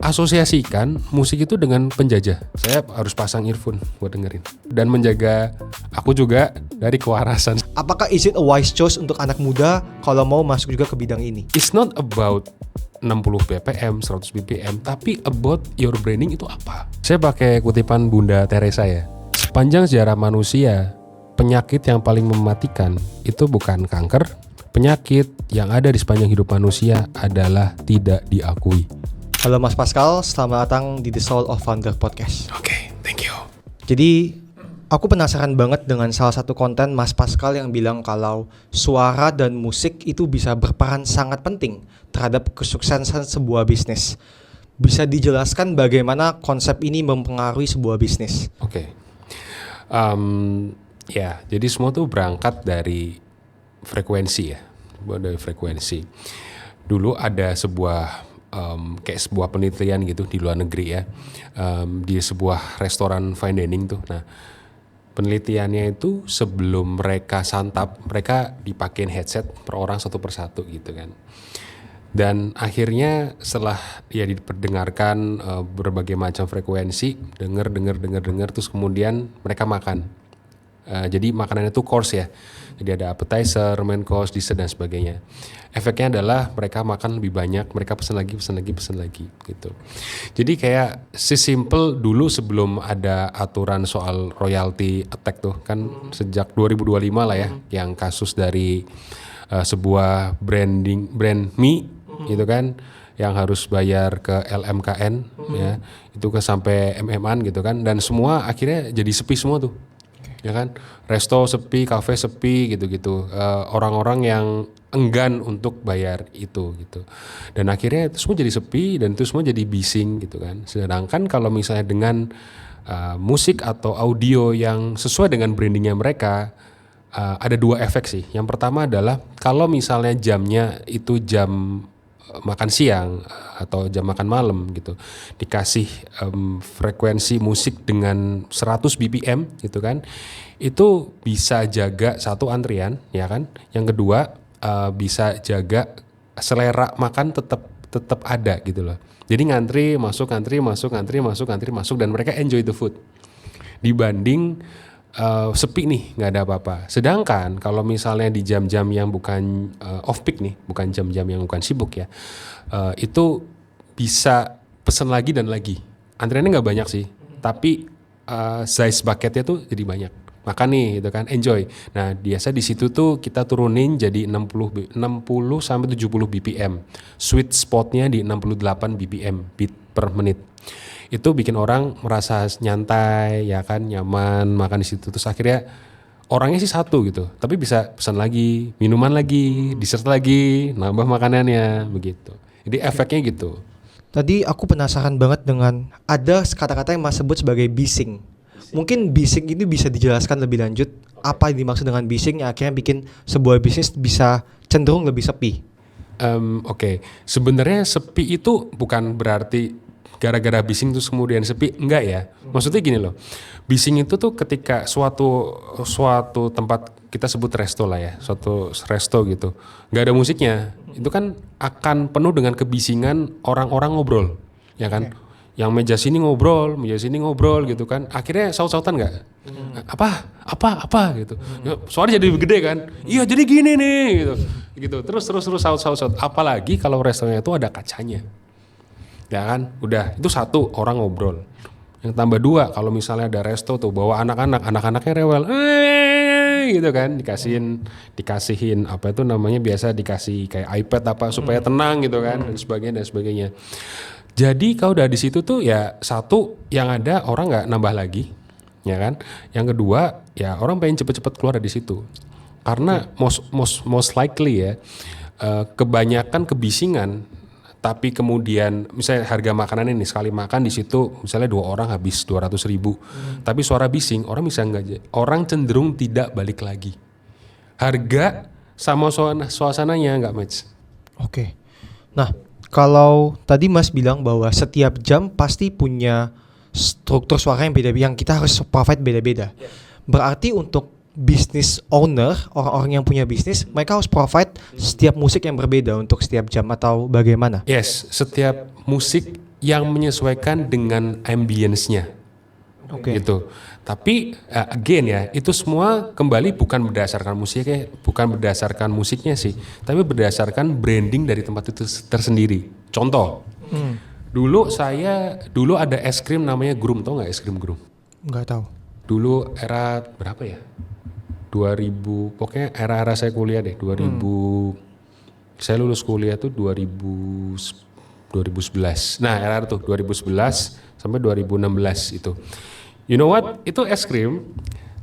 asosiasikan musik itu dengan penjajah. Saya harus pasang earphone buat dengerin dan menjaga aku juga dari kewarasan. Apakah is it a wise choice untuk anak muda kalau mau masuk juga ke bidang ini? It's not about 60 bpm, 100 bpm, tapi about your branding itu apa? Saya pakai kutipan Bunda Teresa ya. Sepanjang sejarah manusia, penyakit yang paling mematikan itu bukan kanker. Penyakit yang ada di sepanjang hidup manusia adalah tidak diakui. Halo Mas Pascal, selamat datang di The Soul of Founder Podcast. Oke, thank you. Jadi, aku penasaran banget dengan salah satu konten Mas Pascal yang bilang kalau suara dan musik itu bisa berperan sangat penting terhadap kesuksesan sebuah bisnis. Bisa dijelaskan bagaimana konsep ini mempengaruhi sebuah bisnis? Oke. Ya, jadi semua tuh berangkat dari frekuensi ya. Dari frekuensi. Dulu ada sebuah kayak sebuah penelitian gitu di luar negeri ya, di sebuah restoran fine dining tuh. Nah, penelitiannya itu sebelum mereka santap, mereka dipakein headset per orang satu persatu gitu kan. Dan akhirnya setelah ya diperdengarkan berbagai macam frekuensi, denger terus kemudian mereka makan. Jadi makanannya itu course ya. Jadi ada appetizer, main course, dessert dan sebagainya. Efeknya adalah mereka makan lebih banyak, mereka pesan lagi gitu. Jadi kayak sesimpel dulu sebelum ada aturan soal royalty attack tuh kan sejak 2025 lah ya, yang kasus dari sebuah brand mie gitu kan, yang harus bayar ke LMKN ya, itu ke sampai MM-an gitu kan, dan semua akhirnya jadi sepi semua tuh. Ya kan, resto sepi, kafe sepi gitu-gitu, orang-orang yang enggan untuk bayar itu gitu, dan akhirnya itu semua jadi sepi dan itu semua jadi bising gitu kan. Sedangkan kalau misalnya dengan musik atau audio yang sesuai dengan brandingnya mereka, ada dua efek sih. Yang pertama adalah kalau misalnya jamnya itu jam makan siang atau jam makan malam gitu, dikasih frekuensi musik dengan 100 bpm gitu kan, itu bisa jaga satu antrian ya kan, yang kedua bisa jaga selera makan tetap ada gitu loh. Jadi ngantri masuk dan mereka enjoy the food dibanding sepi nih, nggak ada apa-apa. Sedangkan kalau misalnya di jam-jam yang bukan off peak nih, bukan jam-jam yang bukan sibuk ya, itu bisa pesen lagi dan lagi. Antriannya nggak banyak sih, tapi size bucketnya tuh jadi banyak. Makan nih gitu kan, enjoy. Nah biasa di situ tuh kita turunin jadi 60 sampai 70 bpm. Sweet spotnya di 68 bpm beat per menit. Itu bikin orang merasa nyantai ya kan, nyaman makan di situ. Terus akhirnya orangnya sih satu gitu, tapi bisa pesan lagi, minuman lagi, dessert lagi, nambah makanannya begitu. Jadi efeknya gitu. Tadi aku penasaran banget dengan ada kata-kata yang Mas sebut sebagai bising. Mungkin bising ini bisa dijelaskan lebih lanjut, apa yang dimaksud dengan bising yang akhirnya bikin sebuah bisnis bisa cenderung lebih sepi. Oke. Sebenarnya sepi itu bukan berarti gara-gara bising terus kemudian sepi, enggak ya. Maksudnya gini loh, bising itu tuh ketika suatu tempat, kita sebut resto lah ya, suatu resto gitu, nggak ada musiknya, itu kan akan penuh dengan kebisingan orang-orang ngobrol, ya kan. Okay. Yang meja sini ngobrol gitu kan, akhirnya saut-sautan nggak? Apa gitu. Ya, suaranya jadi gede kan? Iya jadi gini nih gitu. Terus saut. Apalagi kalau restonya itu ada kacanya. Ya kan, udah itu satu orang ngobrol. Yang tambah dua, kalau misalnya ada resto tuh bawa anak-anaknya rewel, gitu kan, dikasihin apa itu namanya, biasa dikasih kayak iPad apa supaya tenang gitu kan, dan sebagainya. Jadi kalau udah di situ tuh ya satu, yang ada orang nggak nambah lagi, ya kan. Yang kedua ya orang pengen cepet-cepet keluar dari situ, karena most likely ya kebanyakan kebisingan. Tapi kemudian misalnya harga makanan ini sekali makan di situ misalnya 2 orang habis 200.000, tapi suara bising orang cenderung tidak balik lagi. Harga sama suasananya nggak match. Oke. Nah kalau tadi Mas bilang bahwa setiap jam pasti punya struktur suara yang beda-beda, yang kita harus provide beda-beda. Berarti untuk business owner, orang-orang yang punya bisnis, mereka harus provide setiap musik yang berbeda untuk setiap jam atau bagaimana? Yes, setiap musik yang menyesuaikan dengan ambience-nya. Oke. Gitu. Tapi again ya, itu semua kembali bukan berdasarkan musiknya sih, tapi berdasarkan branding dari tempat itu tersendiri. Contoh, dulu ada es krim namanya Grum, tau nggak es krim Grum? Nggak tahu. Dulu era berapa ya? 2000, pokoknya era saya kuliah deh, 2000. Saya lulus kuliah tuh 2011. Nah, era itu 2011 sampai 2016 itu. You know what? Itu es krim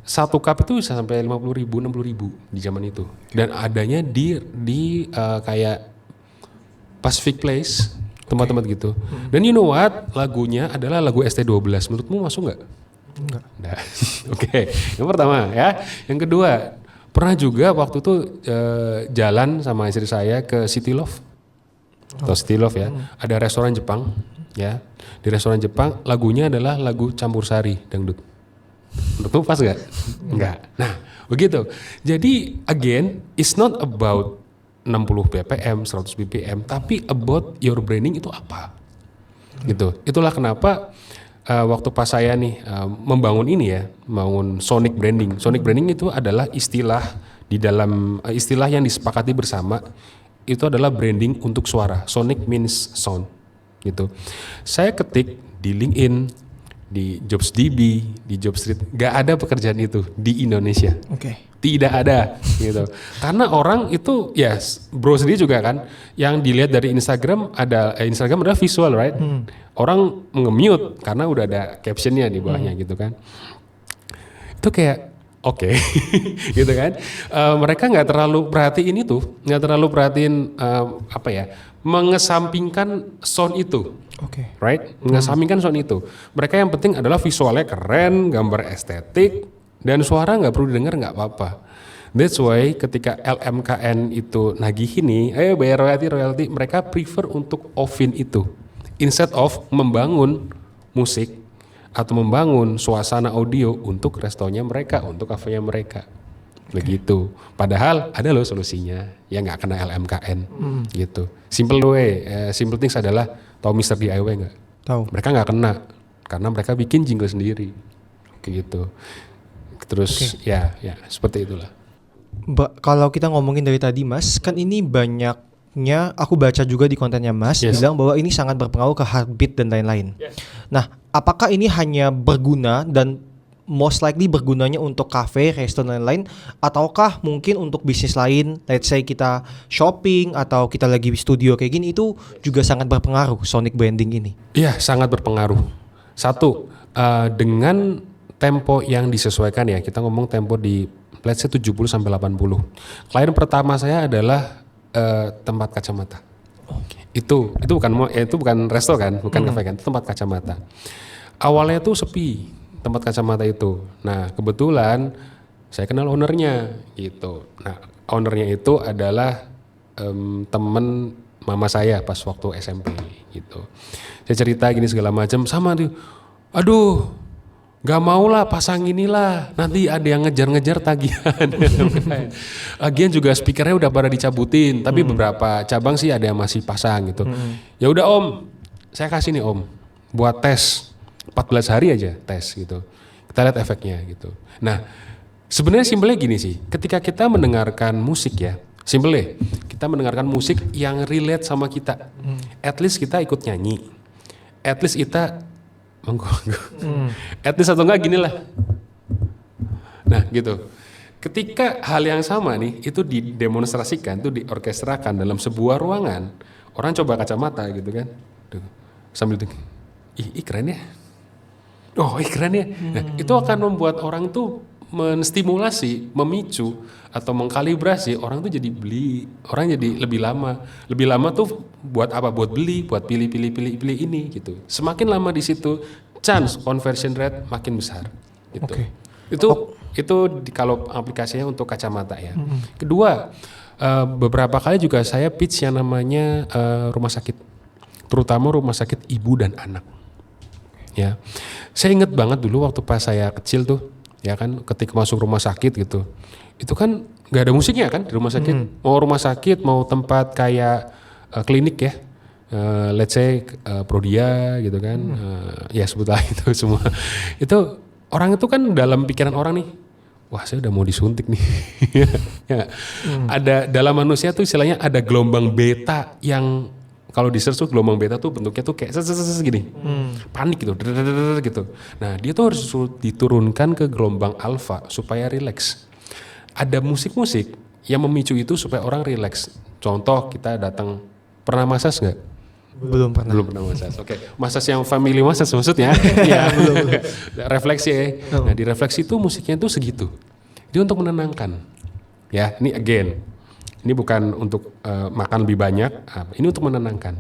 satu cup itu bisa sampai 50.000, 60.000 di zaman itu. Dan adanya di kayak Pacific Place, tempat-tempat gitu. Dan you know what? Lagunya adalah lagu ST12. Menurutmu masuk nggak? Enggak. Nah, oke. Yang pertama ya. Yang kedua, pernah juga waktu itu jalan sama istri saya ke City Love. Atau City Love ya. Ada restoran Jepang ya. Di restoran Jepang lagunya adalah lagu campur sari dangdut. Menurutmu pas nggak? Enggak. Nah, begitu. Jadi again, it's not about 60 BPM, 100 BPM, tapi about your branding itu apa? Gitu. Itulah kenapa waktu pas saya nih membangun ini ya, membangun sonic branding. Sonic branding itu adalah istilah di dalam istilah yang disepakati bersama. Itu adalah branding untuk suara. Sonic means sound. Gitu. Saya ketik di LinkedIn, di JobsDB, di JobStreet, nggak ada pekerjaan itu di Indonesia. Oke. Tidak ada, gitu. Karena orang itu, ya, bro sendiri juga kan, yang dilihat dari Instagram Instagram adalah visual, right? Orang nge-mute karena udah ada captionnya di bawahnya, gitu kan. Itu kayak oke. Gitu kan. Mereka nggak terlalu perhatiin itu, nggak terlalu perhatiin mengesampingkan sound itu. Oke. Right? Mengesampingkan sound itu. Mereka yang penting adalah visualnya keren, gambar estetik, dan suara nggak perlu didengar nggak apa-apa. That's why ketika LMKN itu nagih ini, bayar royalty, mereka prefer untuk offin itu. Instead of membangun musik atau membangun suasana audio untuk restonya mereka, untuk kafenya mereka. Begitu. Padahal ada loh solusinya yang nggak kena LMKN gitu. Simple things adalah tahu Mr. DIY nggak? Tahu. Mereka nggak kena karena mereka bikin jingle sendiri, kayak gitu. Terus ya seperti itulah. Kalau kita ngomongin dari tadi Mas, kan ini banyaknya aku baca juga di kontennya Mas bilang bahwa ini sangat berpengaruh ke heartbeat dan lain-lain. Nah, apakah ini hanya berguna dan most likely bergunanya untuk cafe, restoran dan lain-lain, ataukah mungkin untuk bisnis lain, let's say kita shopping atau kita lagi studio kayak gini, itu juga sangat berpengaruh sonic branding ini? Iya, sangat berpengaruh. Satu, dengan tempo yang disesuaikan ya, kita ngomong tempo di let's say 70 sampai 80. Klien pertama saya adalah tempat kacamata. Itu bukan resto kan, bukan cafe kan, itu tempat kacamata. Awalnya tuh sepi tempat kacamata itu. Nah, kebetulan saya kenal ownernya gitu. Nah, ownernya itu adalah temen mama saya pas waktu SMP gitu. Saya cerita gini segala macam sama tuh. Aduh, gak mau lah pasang inilah, nanti ada yang ngejar-ngejar tagihan. Lagian juga speakernya udah pada dicabutin, tapi beberapa cabang sih ada yang masih pasang gitu. Ya udah Om, saya kasih nih Om, buat tes 14 hari aja tes gitu. Kita lihat efeknya gitu. Nah, sebenarnya simpelnya gini sih, ketika kita mendengarkan musik ya, simpelnya kita mendengarkan musik yang relate sama kita. At least kita ikut nyanyi. At least kita at least atau enggak gini lah. Nah gitu. Ketika hal yang sama nih itu didemonstrasikan, itu diorkestrakan dalam sebuah ruangan, orang coba kacamata gitu kan, sambil itu, ih keren ya, keren ya. Nah itu akan membuat orang tuh menstimulasi, memicu atau mengkalibrasi orang tuh jadi beli, orang jadi lebih lama tuh buat apa? Buat beli, buat pilih ini gitu. Semakin lama di situ, chance conversion rate makin besar. Gitu. Itu kalau aplikasinya untuk kacamata ya. Kedua, beberapa kali juga saya pitch yang namanya rumah sakit, terutama rumah sakit ibu dan anak. Ya, saya ingat banget dulu waktu pas saya kecil tuh. Ya kan, ketika masuk rumah sakit gitu, itu kan nggak ada musiknya kan di rumah sakit. Mau rumah sakit, mau tempat kayak klinik ya, let's say Prodia gitu kan, ya sebutlah itu semua. Itu orang itu kan dalam pikiran orang nih, wah saya udah mau disuntik nih. Ya. Ada dalam manusia tuh istilahnya ada gelombang beta yang kalau di search tuh gelombang beta tuh bentuknya tuh kayak gini, panik gitu, gitu. Nah dia tuh harus diturunkan ke gelombang alfa supaya rileks. Ada musik-musik yang memicu itu supaya orang rileks. Contoh kita datang, pernah massage nggak? Belum pernah. Belum pernah massage. Oke, massage yang family massage maksudnya? Ya. Belum. Refleksi ya. Nah di refleksi itu musiknya tuh segitu. Dia untuk menenangkan. Ya, ini again. Ini bukan untuk makan lebih banyak, ini untuk menenangkan.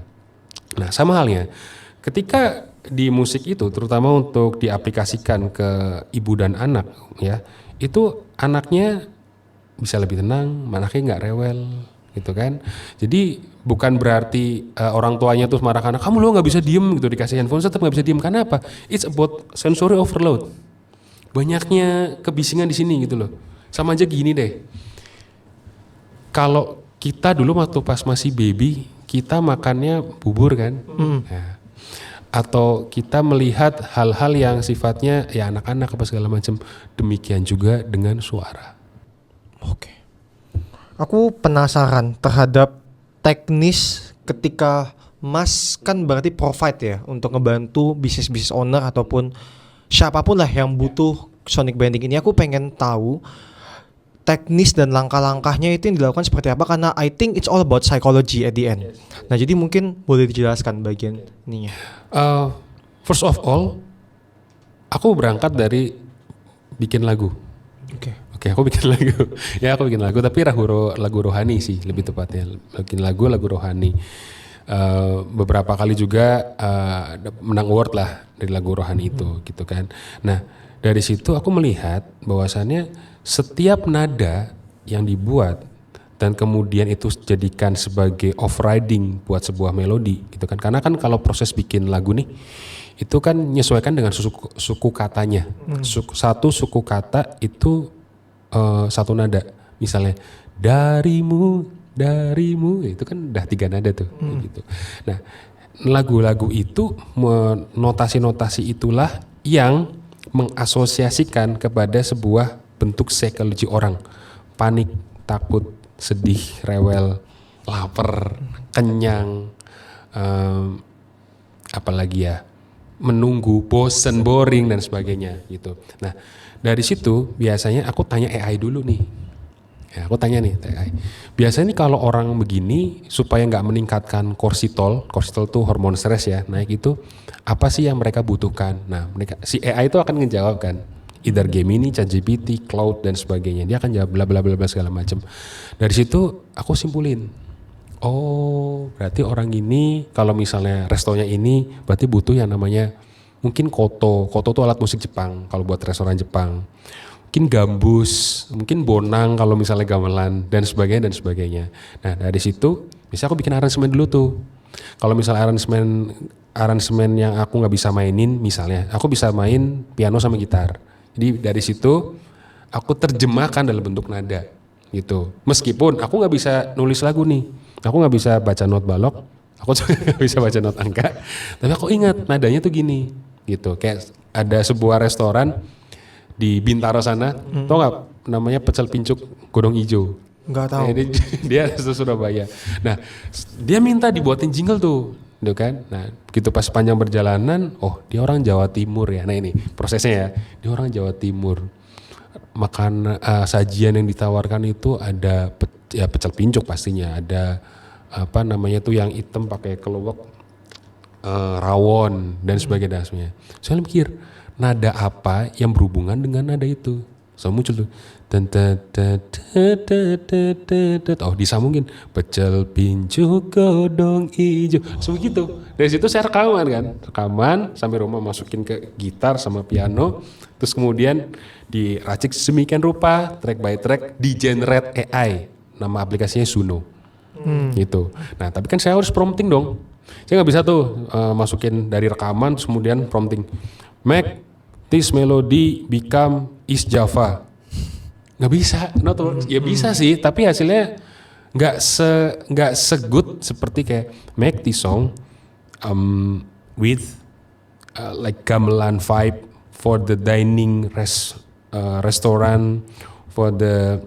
Nah sama halnya, ketika di musik itu terutama untuk diaplikasikan ke ibu dan anak ya, itu anaknya bisa lebih tenang, anaknya nggak rewel gitu kan. Jadi bukan berarti orang tuanya tuh marah karena kamu lo nggak bisa diem gitu dikasih handphone tetap nggak bisa diem, karena apa? It's about sensory overload. Banyaknya kebisingan di sini gitu loh. Sama aja gini deh. Kalau kita dulu waktu pas masih baby, kita makannya bubur kan, ya. Atau kita melihat hal-hal yang sifatnya ya anak-anak apa segala macam. Demikian juga dengan suara. Oke. Aku penasaran terhadap teknis ketika Mas kan berarti provide ya untuk ngebantu bisnis owner ataupun siapapun lah yang butuh sonic branding ini. Aku pengen tahu teknis dan langkah-langkahnya itu yang dilakukan seperti apa, karena I think it's all about psychology at the end. Nah jadi mungkin boleh dijelaskan bagian ininya. First of all, aku berangkat dari bikin lagu. Oke, aku bikin lagu. Ya aku bikin lagu, tapi lagu rohani sih lebih tepatnya. Bikin lagu rohani. Beberapa kali juga menang award lah dari lagu rohani itu, gitu kan. Nah dari situ aku melihat bahwasannya setiap nada yang dibuat dan kemudian itu jadikan sebagai overriding buat sebuah melodi gitu kan. Karena kan kalau proses bikin lagu nih itu kan menyesuaikan dengan suku katanya. Satu suku kata itu satu nada. Misalnya darimu itu kan udah 3 nada tuh gitu. Nah, lagu-lagu itu notasi-notasi itulah yang mengasosiasikan kepada sebuah bentuk psikologi orang, panik, takut, sedih, rewel, lapar, kenyang, apalagi ya, menunggu, bosen, boring dan sebagainya gitu. Nah dari situ biasanya aku tanya AI dulu nih. Ya, aku tanya nih AI. Biasanya nih kalau orang begini supaya nggak meningkatkan kortisol tuh hormon stres ya naik itu, apa sih yang mereka butuhkan? Nah si AI itu akan ngejawab kan. Either Gemini, ChatGPT, Cloud dan sebagainya. Dia akan jawab bla bla bla segala macam. Dari situ aku simpulin. Oh, berarti orang ini kalau misalnya restonya ini berarti butuh yang namanya mungkin koto. Koto itu alat musik Jepang kalau buat restoran Jepang. Mungkin gambus, mungkin bonang kalau misalnya gamelan dan sebagainya. Nah, dari situ bisa aku bikin aransemen dulu tuh. Kalau misalnya aransemen yang aku nggak bisa mainin, misalnya aku bisa main piano sama gitar. Jadi dari situ aku terjemahkan dalam bentuk nada gitu. Meskipun aku nggak bisa nulis lagu nih, aku nggak bisa baca not balok, aku juga nggak bisa baca not angka. Tapi aku ingat nadanya tuh gini gitu. Kayak ada sebuah restoran di Bintaro sana, tau nggak namanya pecel pincuk godong ijo? Nggak tahu. Dia asal Surabaya. Nah dia minta dibuatin jingle tuh. Gitu kan. Nah, begitu pas panjang perjalanan, oh dia orang Jawa Timur ya. Nah ini prosesnya ya, dia orang Jawa Timur. Makan sajian yang ditawarkan itu ada pecel pincuk pastinya, ada apa namanya tuh yang hitam pakai keluak, rawon dan sebagainya. Saya mikir nada apa yang berhubungan dengan nada itu. So muncul tuh. Oh disambungin pecel pincuk godong ijo. So begitu. Dari situ saya rekaman sampai rumah masukin ke gitar sama piano. Terus kemudian diracik sedemikian rupa track by track di generate AI. Nama aplikasinya Suno. Gitu. Nah tapi kan saya harus prompting dong. Saya nggak bisa tuh masukin dari rekaman terus kemudian prompting. Make this melody become East Java. Nggak bisa, not works. Ya bisa sih, tapi hasilnya nggak segood seperti kayak make the song with like gamelan vibe for the dining restaurant, for the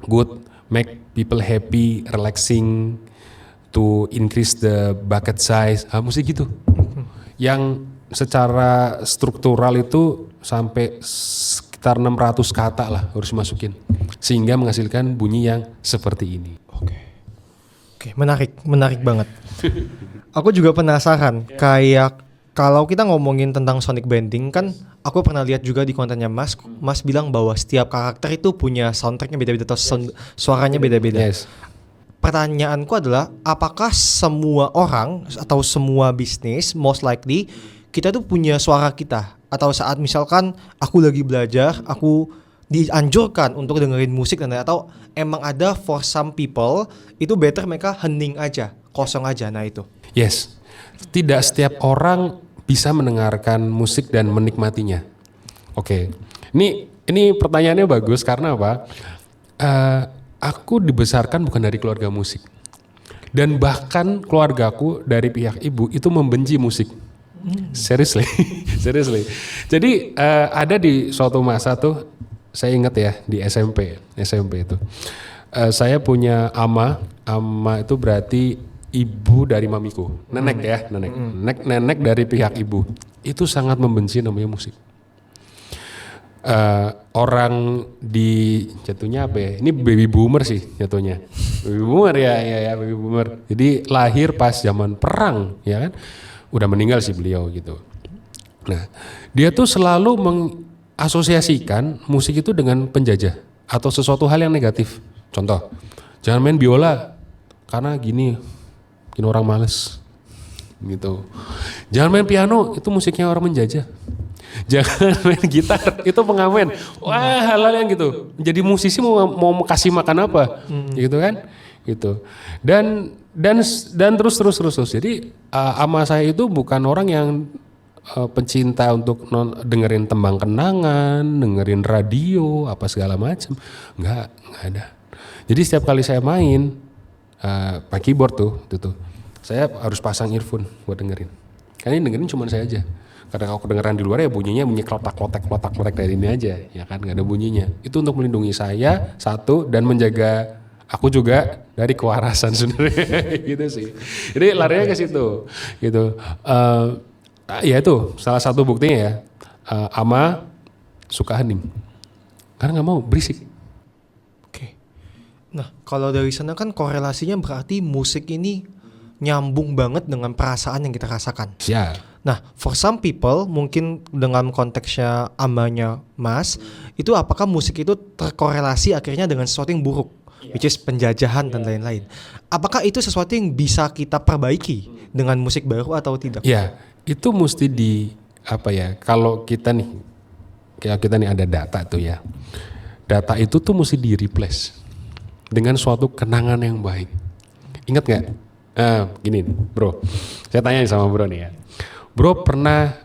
good make people happy, relaxing, to increase the bucket size, musik gitu. Yang secara struktural itu sampai sekitar 600 kata lah harus masukin, sehingga menghasilkan bunyi yang seperti ini. Oke, menarik banget. Aku juga penasaran, kayak kalau kita ngomongin tentang sonic bending kan, aku pernah lihat juga di kontennya Mas bilang bahwa setiap karakter itu punya soundtracknya beda-beda atau suaranya beda-beda. Yes. Pertanyaanku adalah, apakah semua orang atau semua bisnis most likely kita tuh punya suara kita, atau saat misalkan aku lagi belajar, aku dianjurkan untuk dengerin musik dan atau emang ada for some people itu better mereka hening aja, kosong aja, nah itu. Yes, tidak setiap orang bisa mendengarkan musik dan menikmatinya. Oke, ini pertanyaannya bagus karena apa? Aku dibesarkan bukan dari keluarga musik, dan bahkan keluargaku dari pihak ibu itu membenci musik. Seriously. Jadi ada di suatu masa tuh, saya ingat ya di SMP itu, saya punya ama itu berarti ibu dari mamiku, nenek dari pihak ibu, itu sangat membenci namanya musik. Orang di jatuhnya apa ya? Ini baby boomer sih jatuhnya, baby boomer ya baby boomer. Jadi lahir pas zaman perang, ya kan? Udah meninggal sih beliau gitu. Nah, dia tuh selalu mengasosiasikan musik itu dengan penjajah atau sesuatu hal yang negatif. Contoh, jangan main biola karena gini, bikin orang males gitu. Jangan main piano, itu musiknya orang menjajah. Jangan main gitar, itu pengamen. Wah, hal-hal yang gitu. Jadi musisi mau kasih makan apa, gitu kan? Gitu. Dan terus. Jadi ama saya itu bukan orang yang pencinta untuk dengerin tembang kenangan, dengerin radio, apa segala macam. Enggak ada. Jadi setiap kali saya main pakai keyboard tuh, saya harus pasang earphone buat dengerin. Karena ini dengerin cuma saya aja. Kadang kalau kedengeran di luar ya bunyinya bunyi klotak-klotak dari ini aja, ya kan, nggak ada bunyinya. Itu untuk melindungi saya satu dan menjaga aku juga dari kewarasan sebenarnya gitu sih. Jadi larinya ke situ, gitu. Ya itu salah satu buktinya ya. Ama suka hening, karena nggak mau berisik. Oke. Nah, kalau dari sana kan korelasinya berarti musik ini nyambung banget dengan perasaan yang kita rasakan. Ya. Nah, for some people mungkin dengan konteksnya amanya Mas, itu apakah musik itu terkorelasi akhirnya dengan sesuatu yang buruk, which is penjajahan dan lain-lain. Apakah itu sesuatu yang bisa kita perbaiki dengan musik baru atau tidak? Ya, itu mesti kalau kita nih ada data tuh ya. Data itu tuh mesti di-replace dengan suatu kenangan yang baik. Ingat nggak? Gini bro, saya tanya sama bro nih ya. Bro pernah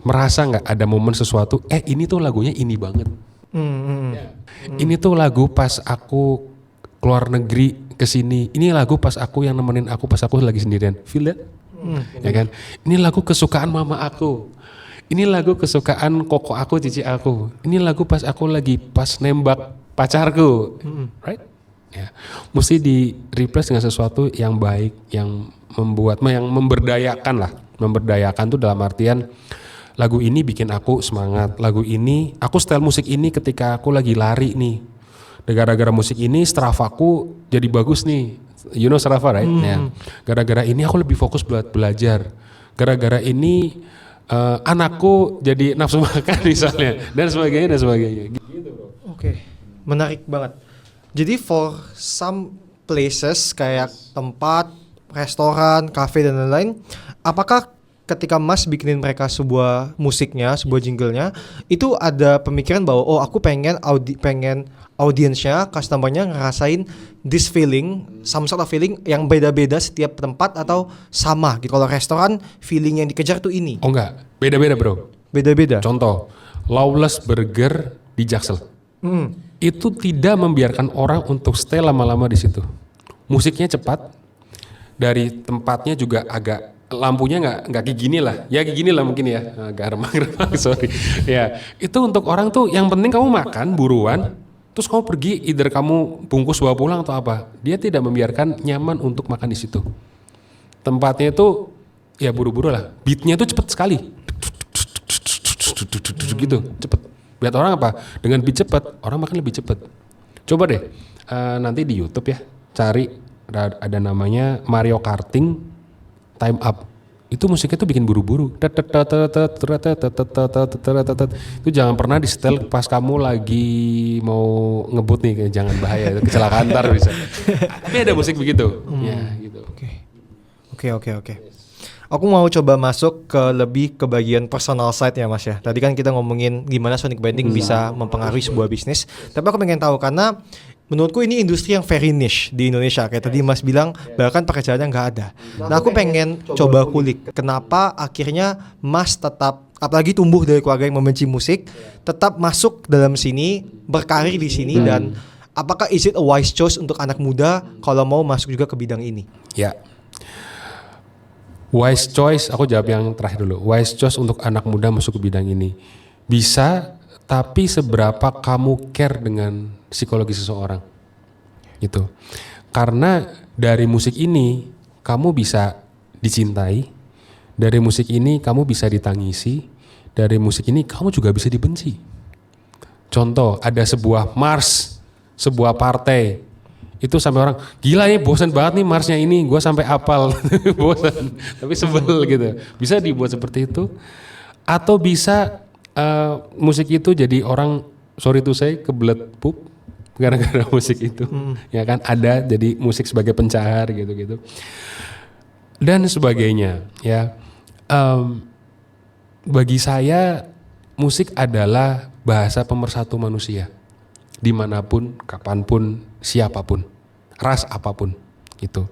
merasa nggak ada momen sesuatu, ini tuh lagunya ini banget. Ini tuh lagu pas aku keluar negeri kesini. Ini lagu pas aku yang nemenin aku pas aku lagi sendirian. Feel that? Ya kan? Ini lagu kesukaan mama aku. Ini lagu kesukaan koko aku, cici aku. Ini lagu pas aku lagi nembak pacarku. Right? Ya. Mesti di replace dengan sesuatu yang baik, yang memberdayakan lah. Memberdayakan tuh dalam artian lagu ini bikin aku semangat. Lagu ini, aku style musik ini ketika aku lagi lari nih. Gara-gara musik ini Stravaku jadi bagus nih. You know Strava, right? Ya. Gara-gara ini aku lebih fokus buat belajar. Gara-gara ini anakku jadi nafsu makan misalnya dan sebagainya. Gitu, bro. Oke. Menarik banget. Jadi for some places kayak tempat, restoran, kafe dan lain-lain, apakah ketika Mas bikinin mereka sebuah musiknya, sebuah jinglenya, itu ada pemikiran bahwa aku pengen audiensnya, customernya ngerasain this feeling, some sort of feeling yang beda-beda setiap tempat atau sama gitu. Kalau restoran feeling yang dikejar tuh ini. Oh enggak, beda-beda bro. Beda-beda. Contoh, Lawless Burger di Jaksel. Itu tidak membiarkan orang untuk stay lama-lama di situ. musiknya cepat, dari tempatnya juga agak lampunya nggak kayak gini lah, ya kayak gini lah mungkin ya, agak remang-remang sorry. Ya itu untuk orang tuh yang penting kamu makan buruan, terus kamu pergi, either kamu bungkus bawa pulang atau apa. Dia tidak membiarkan nyaman untuk makan di situ. Tempatnya itu ya buru-buru lah, beatnya tuh cepet sekali, gitu cepet. Lihat orang apa? Dengan beat cepet, orang makan lebih cepet. Coba deh nanti di YouTube ya, cari ada namanya Mario Karting Time Up. Itu musiknya tuh bikin buru-buru. Itu jangan pernah di setel pas kamu lagi mau ngebut nih, jangan bahaya, kecelakaan ntar bisa. Tapi ada musik begitu. Ya gitu. Oke. Aku mau coba masuk lebih ke bagian personal side ya Mas ya. Tadi kan kita ngomongin gimana sonic branding bisa mempengaruhi sebuah bisnis. Tapi aku pengen tahu karena menurutku ini industri yang very niche di Indonesia. Kayak tadi Mas bilang bahkan pekerjaannya nggak ada. Nah aku pengen coba kulik kenapa akhirnya Mas tetap, apalagi tumbuh dari keluarga yang membenci musik, tetap masuk dalam sini, berkarir di sini, dan apakah is it a wise choice untuk anak muda kalau mau masuk juga ke bidang ini? Ya. Wise choice, aku jawab yang terakhir dulu. Wise choice untuk anak muda masuk ke bidang ini. Bisa, tapi seberapa kamu care dengan psikologi seseorang. Gitu. Karena dari musik ini, kamu bisa dicintai. Dari musik ini, kamu bisa ditangisi. Dari musik ini, kamu juga bisa dibenci. Contoh, ada sebuah Mars, sebuah partai. Itu sampai orang, gila ya bosan banget nih Marsnya ini, gue sampai apal. Bosan, tapi sebel gitu. Bisa dibuat seperti itu. Atau bisa musik itu jadi orang, sorry to say, kebelet pup gara-gara musik itu. Ya kan, ada jadi musik sebagai pencahar gitu-gitu. Dan sebagainya ya. Bagi saya musik adalah bahasa pemersatu manusia. Dimanapun, kapanpun, siapapun, ras apapun gitu.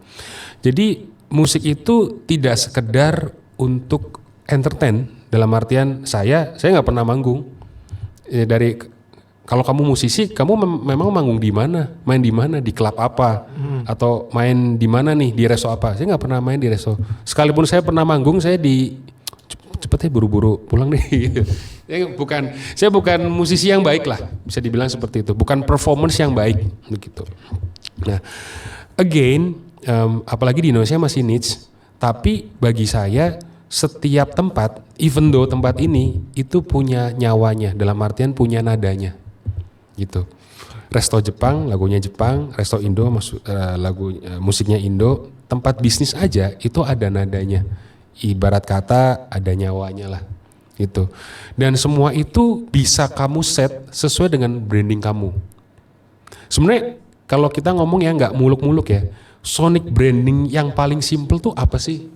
Jadi musik itu tidak sekedar untuk entertain, dalam artian saya nggak pernah manggung. Dari kalau kamu musisi, kamu memang manggung di mana, main di mana, di klub apa, atau main di mana nih, di resto apa? Saya nggak pernah main di resto. Sekalipun saya pernah manggung, saya cepetnya buru-buru pulang nih. Saya bukan musisi yang baik lah, bisa dibilang seperti itu. Bukan performance yang baik begitu. Nah, again, apalagi di Indonesia masih niche, tapi bagi saya setiap tempat, even though tempat ini itu punya nyawanya, dalam artian punya nadanya, gitu. Resto Jepang, lagunya Jepang, resto Indo, musiknya Indo, tempat bisnis aja itu ada nadanya. Ibarat kata ada nyawanya lah. Gitu. Dan semua itu bisa kamu set sesuai dengan branding kamu. Sebenarnya kalau kita ngomong ya nggak muluk-muluk ya, sonic branding yang paling simple tuh apa sih?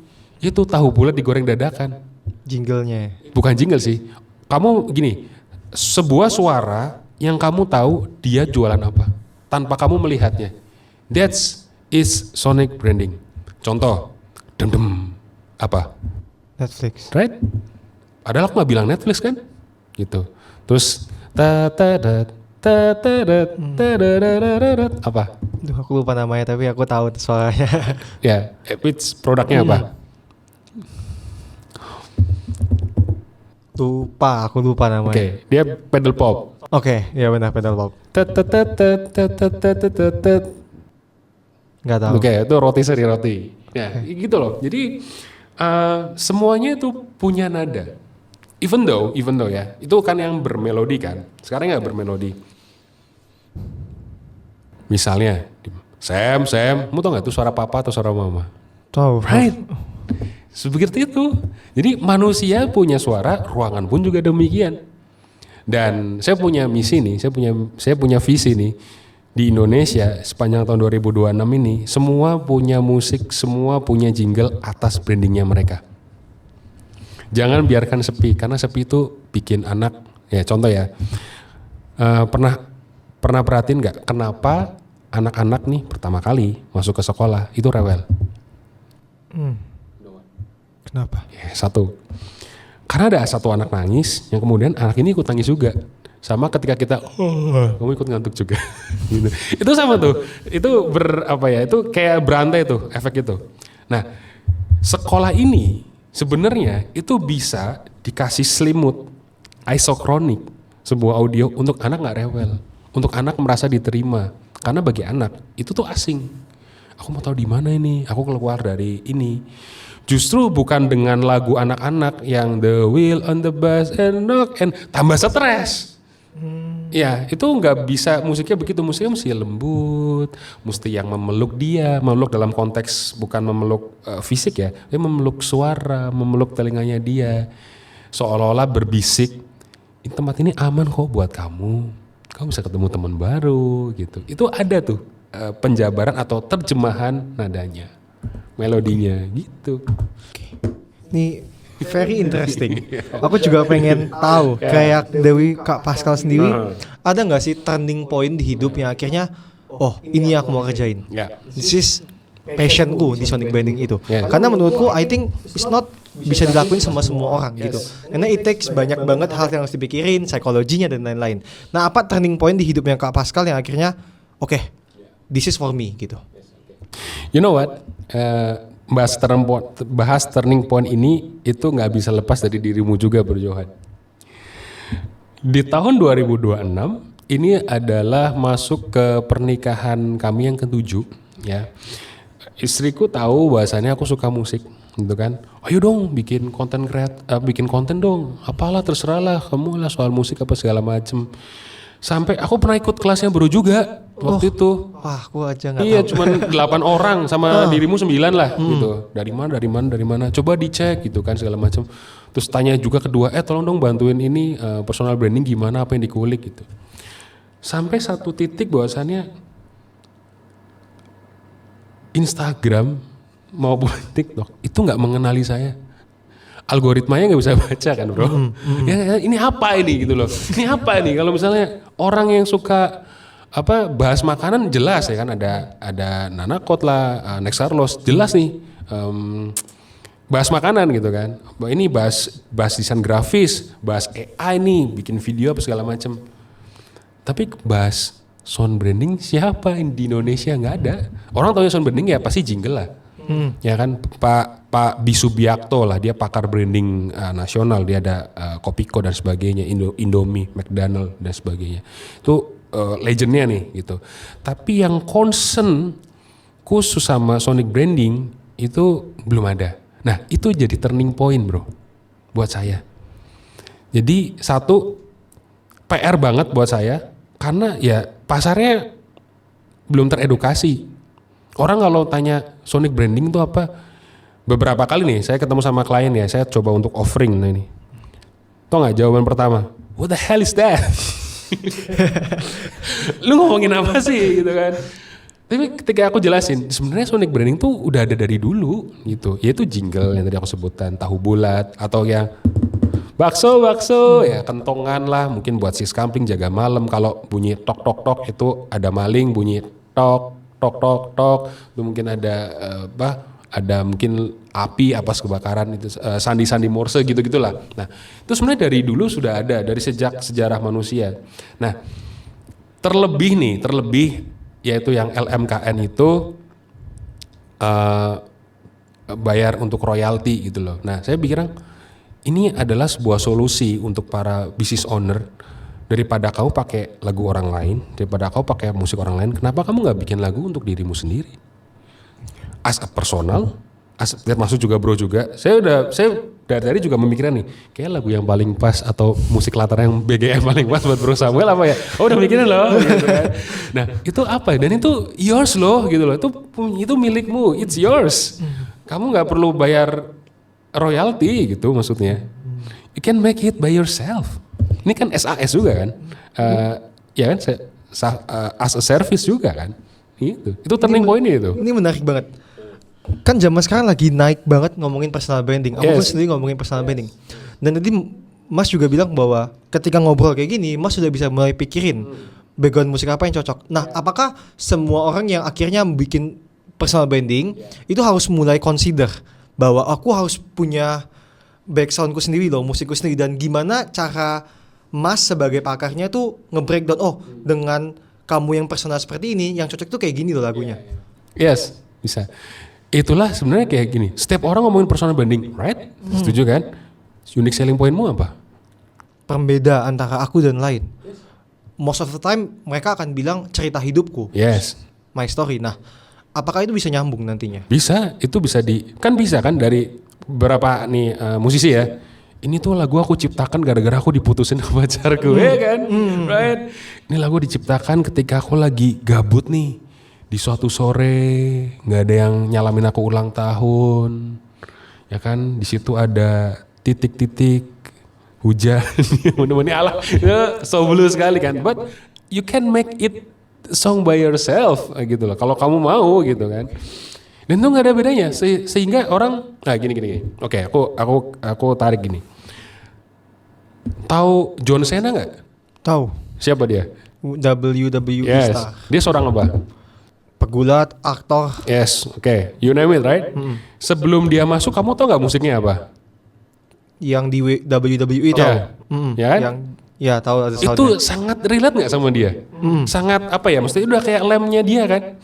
Itu tahu bulat digoreng dadakan. Jinglenya. Bukan jingle sih. Kamu gini, sebuah suara yang kamu tahu dia jualan apa tanpa kamu melihatnya. That's is sonic branding. Contoh, dem apa? Netflix. Right? Padahal aku nggak bilang Netflix kan, gitu. Terus apa? Duh, aku lupa namanya tapi aku tahu suaranya. Ya, it's produknya apa? Aku lupa namanya. Oke, dia pedal pop. Oke, ya benar pedal pop. Nggak tahu. Oke, itu roti seri roti. Ya, gitu loh. Jadi semuanya itu punya nada. Even though ya, itu kan yang bermelodi kan. Sekarang nggak bermelodi. Misalnya, Sam, mu tau nggak itu suara papa atau suara mama? Tahu. Right. Seperti itu. Jadi manusia punya suara, ruangan pun juga demikian. Dan saya punya misi nih, saya punya visi nih. Di Indonesia sepanjang tahun 2026 ini, semua punya musik, semua punya jingle atas brandingnya mereka. Jangan biarkan sepi, karena sepi itu bikin anak, ya contoh ya, pernah perhatiin nggak kenapa anak-anak nih pertama kali masuk ke sekolah itu rewel? Kenapa? Ya, satu, karena ada satu anak nangis, yang kemudian anak ini ikut nangis juga. sama ketika kita kamu ikut ngantuk juga. Gitu. Itu sama tuh. Itu itu kayak berantai tuh efek itu. Nah, sekolah ini sebenarnya itu bisa dikasih selimut isokronik, sebuah audio untuk anak nggak rewel, untuk anak merasa diterima. Karena bagi anak itu tuh asing. Aku mau tahu di mana ini, aku keluar dari ini. Justru bukan dengan lagu anak-anak yang the wheel on the bus and knock and tambah stres. Ya itu nggak bisa, musiknya begitu, musiknya mesti lembut, mesti yang memeluk dia, memeluk dalam konteks bukan memeluk fisik ya, dia memeluk suara, memeluk telinganya dia, seolah-olah berbisik, tempat ini aman kok buat kamu bisa ketemu teman baru gitu. Itu ada tuh penjabaran atau terjemahan nadanya, melodinya gitu. Ini very interesting. Aku juga pengen tahu kayak Dewi Kak Pascal sendiri, ada nggak sih turning point di hidup yang akhirnya ini aku mau kerjain. This is passionku di sonic branding itu. Karena menurutku I think it's not bisa dilakuin sama semua orang gitu. Karena it takes banyak banget hal yang harus dipikirin, psikologinya dan lain-lain. Nah, apa turning point di hidupnya Kak Pascal yang akhirnya this is for me gitu. You know what? Bahas turning point ini itu nggak bisa lepas dari dirimu juga, Bro Johan. Di tahun 2026 ini adalah masuk ke pernikahan kami yang ke-7 ya. Istriku tahu bahwasannya aku suka musik gitu kan. Ayo dong bikin konten dong. Apalah terserah lah, kamu lah soal musik apa segala macem. Sampai aku pernah ikut kelasnya Bro juga waktu itu. Wah, aku aja nggak tahu. Iya, cuman 8 orang sama dirimu 9 lah gitu. Dari mana? Coba dicek gitu kan segala macam. Terus tanya juga kedua, tolong dong bantuin ini personal branding gimana, apa yang dikulik gitu. Sampai satu titik bahwasannya Instagram maupun TikTok itu nggak mengenali saya. Algoritmanya nggak bisa baca kan, Bro. Ya, ini apa ini gitu loh. Ini apa ini? Kalau misalnya orang yang suka bahas makanan jelas ya kan, ada Nanakot lah, Nexarlos, jelas nih bahas makanan gitu kan. Ini bahas desain grafis, bahas AI nih, bikin video apa segala macam. Tapi bahas sound branding siapa di Indonesia nggak ada. Orang tahu sound branding ya pasti jingle lah. Ya kan Pak Bisubiakto lah, dia pakar branding nasional, dia ada Kopiko dan sebagainya, Indomie, McDonald dan sebagainya. Itu legendnya nih gitu. Tapi yang concern khusus sama sonic branding itu belum ada. Nah itu jadi turning point, Bro, buat saya. Jadi satu PR banget buat saya karena ya pasarnya belum teredukasi. Orang kalau tanya sonic branding itu apa, beberapa kali nih saya ketemu sama klien ya, saya coba untuk offering ini. Tau nggak jawaban pertama? What the hell is that? Lu ngomongin apa sih gitu kan? Tapi ketika aku jelasin, sebenarnya sonic branding tuh udah ada dari dulu gitu. Yaitu jingle yang tadi aku sebutkan, tahu bulat atau yang bakso ya, kentongan lah, mungkin buat sis kampling jaga malam. Kalau bunyi tok tok tok itu ada maling, bunyi tok tok tok tok itu mungkin ada ada mungkin api apa kebakaran, itu sandi Morse gitu-gitulah. Nah, itu sebenarnya dari dulu sudah ada, dari sejak sejarah manusia. Nah, terlebih yaitu yang LMKN itu bayar untuk royalti gitu loh. Nah, saya pikir ini adalah sebuah solusi untuk para business owner. Daripada kamu pakai lagu orang lain, daripada kamu pakai musik orang lain, kenapa kamu nggak bikin lagu untuk dirimu sendiri? As a personal, termasuk juga Bro juga. Saya dari tadi juga memikirkan nih, kayak lagu yang paling pas atau musik latar yang BGM paling pas buat Bro Samuel apa ya? Oh udah mikirin loh. Gitu kan. Nah itu apa? Dan itu yours loh gitu loh. Itu milikmu, it's yours. Kamu nggak perlu bayar royalti gitu maksudnya. You can make it by yourself. Ini kan SAS juga kan, ya kan, as a service juga kan, itu turning point itu. Ini menarik banget. Kan zaman sekarang lagi naik banget ngomongin personal branding. Aku pun sendiri ngomongin personal branding. Dan tadi Mas juga bilang bahwa ketika ngobrol kayak gini, Mas sudah bisa mulai pikirin background musik apa yang cocok. Nah, apakah semua orang yang akhirnya bikin personal branding itu harus mulai consider bahwa aku harus punya backgroundku sendiri loh, musikku sendiri, dan gimana cara Mas sebagai pakarnya tuh nge-breakdown, oh dengan kamu yang personal seperti ini, yang cocok tuh kayak gini loh lagunya. Yes, bisa. Itulah sebenarnya kayak gini. Setiap orang ngomongin personal branding, right? Setuju kan? Unique selling pointmu apa? Pembeda antara aku dan lain. Most of the time mereka akan bilang cerita hidupku, Yes. my story. Nah, apakah itu bisa nyambung nantinya? Bisa, itu bisa bisa kan dari beberapa nih musisi ya. Ini tuh lagu aku ciptakan gara-gara aku diputusin sama pacarku, ya kan? Right? Ini lagu diciptakan ketika aku lagi gabut nih. Di suatu sore, nggak ada yang nyalamin aku ulang tahun. Ya kan, di situ ada titik-titik hujan. Menemani Allah. So blue sekali kan. But you can make it song by yourself gitu loh. Kalau kamu mau gitu kan. Dan itu nggak ada bedanya sehingga orang gini. Oke, aku tarik gini. Tahu John Cena nggak? Tahu. Siapa dia? WWE star. Dia seorang apa? Pegulat, aktor. Yes, oke. You name it, right? Sebelum dia masuk, kamu tahu nggak musiknya apa? Yang di WWE tahu. Ya kan? Ya tahu ada Itu sangat relate nggak sama dia? Sangat apa ya? Maksudnya udah kayak lemnya dia kan?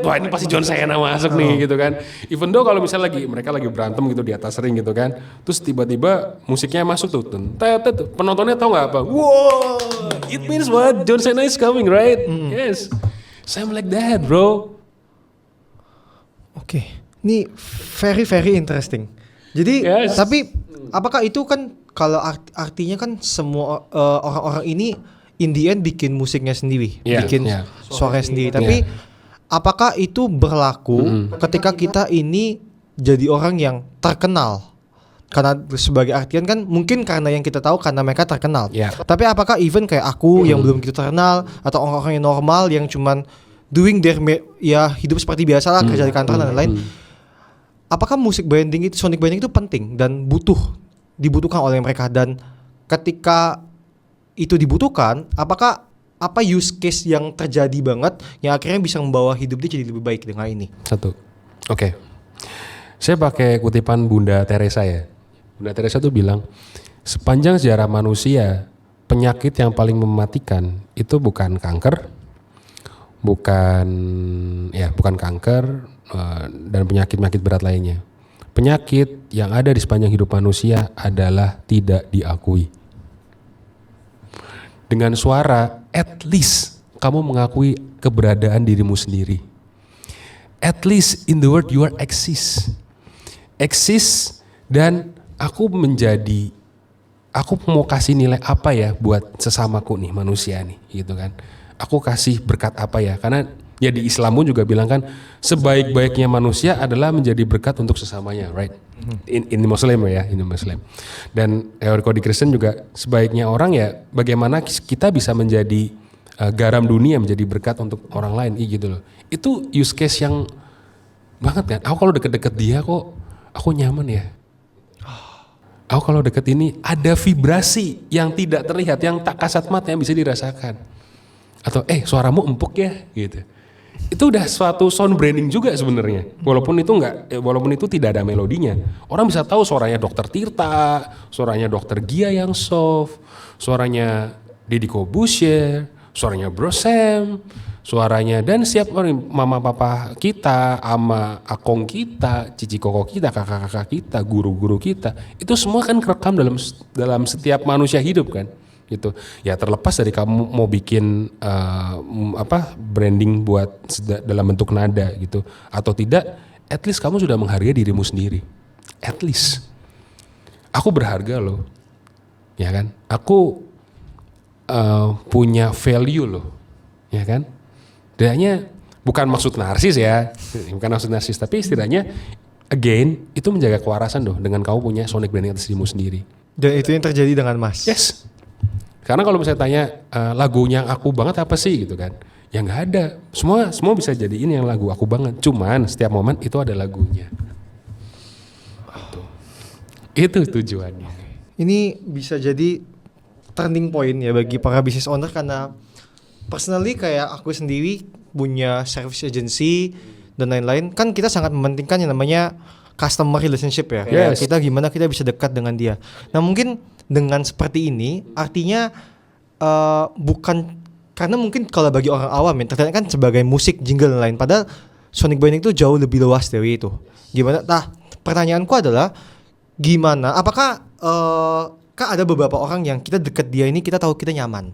Wah ini pasti John Cena masuk nih gitu kan. Even though kalau misalnya mereka lagi berantem gitu di atas ring gitu kan. Terus tiba-tiba musiknya masuk tuh. Penontonnya tahu nggak apa? Wow, it means what? John Cena is coming, right? Yes. Same like that, bro. Oke. Ini very very interesting. Jadi tapi apakah itu kan kalau artinya kan semua orang-orang ini in the end bikin musiknya sendiri, bikin suaranya sendiri. Tapi apakah itu berlaku ketika kita ini jadi orang yang terkenal? Karena sebagai artian kan mungkin karena yang kita tahu karena mereka terkenal. Tapi apakah even kayak aku yang belum gitu terkenal atau orang-orang yang normal yang cuman doing their hidup seperti biasa lah, kerja di kantor dan lain-lain. Apakah musik branding itu, sonic branding itu penting dan dibutuhkan oleh mereka, dan ketika itu dibutuhkan, apakah apa use case yang terjadi banget yang akhirnya bisa membawa hidup dia jadi lebih baik dengan ini? Satu. Oke. Saya pakai kutipan Bunda Teresa ya. Bunda Teresa tuh bilang, sepanjang sejarah manusia, penyakit yang paling mematikan itu bukan kanker, bukan kanker dan penyakit-penyakit berat lainnya. Penyakit yang ada di sepanjang hidup manusia adalah tidak diakui. Dengan suara, at least kamu mengakui keberadaan dirimu sendiri. At least in the world you are exist. Exist, dan aku mau kasih nilai apa ya buat sesamaku nih manusia nih gitu kan. Aku kasih berkat apa ya, karena ya di Islam pun juga bilang kan sebaik-baiknya manusia adalah menjadi berkat untuk sesamanya, right? In Muslim ya, in Muslim. Dan kalau di Kristen juga sebaiknya orang ya bagaimana kita bisa menjadi garam dunia, menjadi berkat untuk orang lain gitu loh. Itu use case yang banget kan. Aku kalau deket-deket dia kok aku nyaman ya. Aku kalau deket ini ada vibrasi yang tidak terlihat, yang tak kasat mata yang bisa dirasakan. Atau suaramu empuk ya gitu. Itu udah suatu sound branding juga sebenarnya. Walaupun itu tidak ada melodinya. Orang bisa tahu suaranya Dr. Tirta, suaranya Dr. Gia yang soft, suaranya Deddy Corbuzier, suaranya Bro Sam, suaranya dan siap orang mama papa kita, ama akong kita, cici koko kita, kakak-kakak kita, guru-guru kita. Itu semua kan kerekam dalam setiap manusia hidup kan. Gitu ya, terlepas dari kamu mau bikin branding buat dalam bentuk nada gitu atau tidak, at least kamu sudah menghargai dirimu sendiri. At least aku berharga loh, ya kan, aku punya value loh, ya kan. Setidaknya bukan maksud narsis ya, tapi setidaknya again itu menjaga kewarasan loh dengan kamu punya sonic branding atas dirimu sendiri. Dan itu yang terjadi dengan Mas. Yes. Karena kalau misalnya tanya lagunya aku banget apa sih gitu kan, ya nggak ada. Semua bisa jadi ini yang lagu aku banget. Cuman setiap momen itu ada lagunya. Itu tujuannya. Ini bisa jadi turning point ya bagi para business owner, karena personally kayak aku sendiri punya service agency dan lain-lain, kan kita sangat mementingkan yang namanya customer relationship ya. Yes. Kita gimana kita bisa dekat dengan dia. Nah mungkin dengan seperti ini artinya bukan karena mungkin kalau bagi orang awam ya terlihat kan sebagai musik jingle dan lain. Padahal sonic branding itu jauh lebih luas dari itu. Gimana? Nah pertanyaanku adalah gimana? Apakah kan ada beberapa orang yang kita dekat dia ini kita tahu kita nyaman.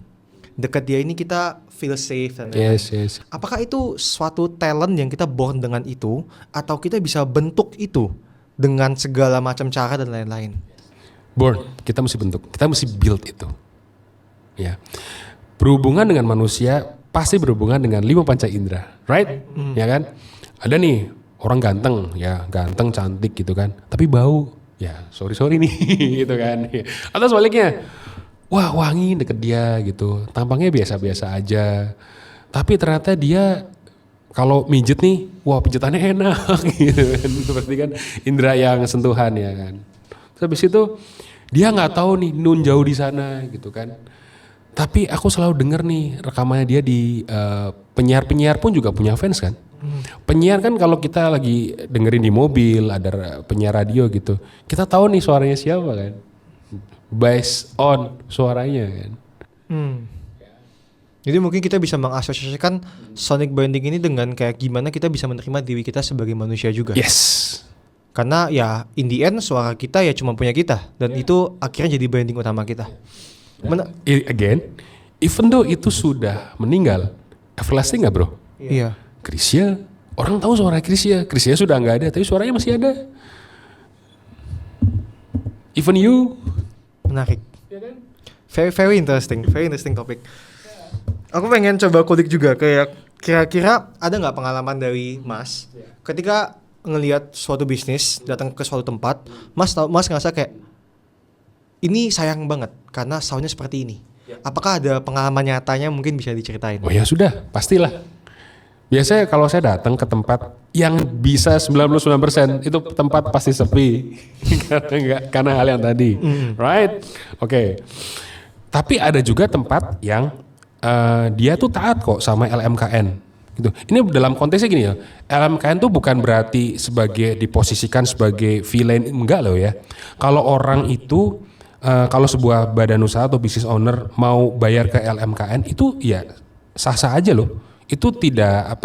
Dekat dia ini kita feel safe dan lain-lain. Yes. Apakah itu suatu talent yang kita born dengan itu atau kita bisa bentuk itu dengan segala macam cara dan lain-lain? Born, kita mesti bentuk, kita mesti build itu. Ya. Berhubungan dengan manusia pasti berhubungan dengan 5 panca indera, right? Ya kan? Ada nih orang ganteng, ya ganteng cantik gitu kan, tapi bau, ya sorry nih, gitu kan? Atau sebaliknya, wah wangi deket dia gitu, tampangnya biasa-biasa aja, tapi ternyata dia kalau mijet nih, wah pijatannya enak, gitu kan? Seperti kan indera yang sentuhan ya kan. Terus habis itu dia nggak tahu nih nun jauh di sana, gitu kan? Tapi aku selalu denger nih rekamannya dia di penyiar pun juga punya fans kan. Penyiar kan kalau kita lagi dengerin di mobil ada penyiar radio gitu, kita tahu nih suaranya siapa kan, based on suaranya kan. Jadi mungkin kita bisa mengasosiasikan sonic branding ini dengan kayak gimana kita bisa menerima diri kita sebagai manusia juga. Yes. Karena ya in the end suara kita ya cuma punya kita dan itu akhirnya jadi branding utama kita. Again, even though itu sudah meninggal, everlasting nggak bro? Iya. Krisya, orang tahu suara Krisya sudah nggak ada, tapi suaranya masih ada. Even you. Menarik. Very interesting topik. Aku pengen coba kulik juga kayak kira-kira ada nggak pengalaman dari Mas ketika ngelihat suatu bisnis datang ke suatu tempat, Mas ngerasa kayak ini sayang banget karena soundnya seperti ini. Apakah ada pengalaman nyatanya mungkin bisa diceritain? Oh ya sudah, pastilah. Biasanya kalau saya datang ke tempat yang bisa 99% itu tempat pasti sepi karena hal yang tadi, right? Oke. Tapi ada juga tempat yang dia tuh taat kok sama LMKN. Gitu. Ini dalam konteksnya gini ya, LMKN tuh bukan berarti diposisikan sebagai villain, enggak loh ya. Kalau orang itu kalau sebuah badan usaha atau business owner mau bayar ke LMKN itu ya sah-sah aja loh. Itu tidak